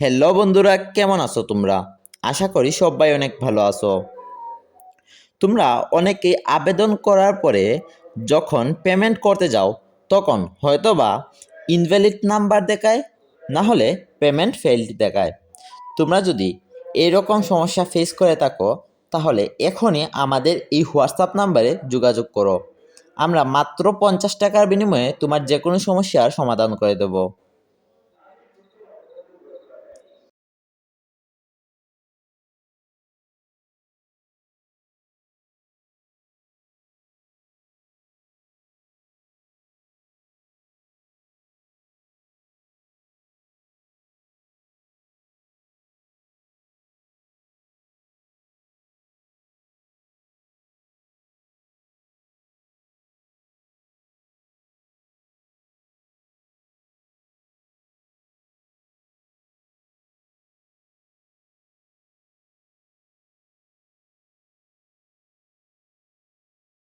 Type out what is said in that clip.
Hello বন্ধুরা, কেমন আছো তোমরা? আশা করি সবাই অনেক ভালো আছো। তোমরা অনেকেই আবেদন করার পরে যখন পেমেন্ট করতে যাও তখন হয়তোবা ইনভ্যালিড নাম্বার দেখায়, না হলে পেমেন্ট ফেইলড দেখায়। তোমরা যদি এরকম সমস্যা ফেস করে থাকো তাহলে এখনই আমাদের এই হোয়াটসঅ্যাপ নাম্বারে যোগাযোগ করো। আমরা মাত্র 50 টাকার বিনিময়ে তোমার যে কোনো সমস্যার সমাধান করে দেবো।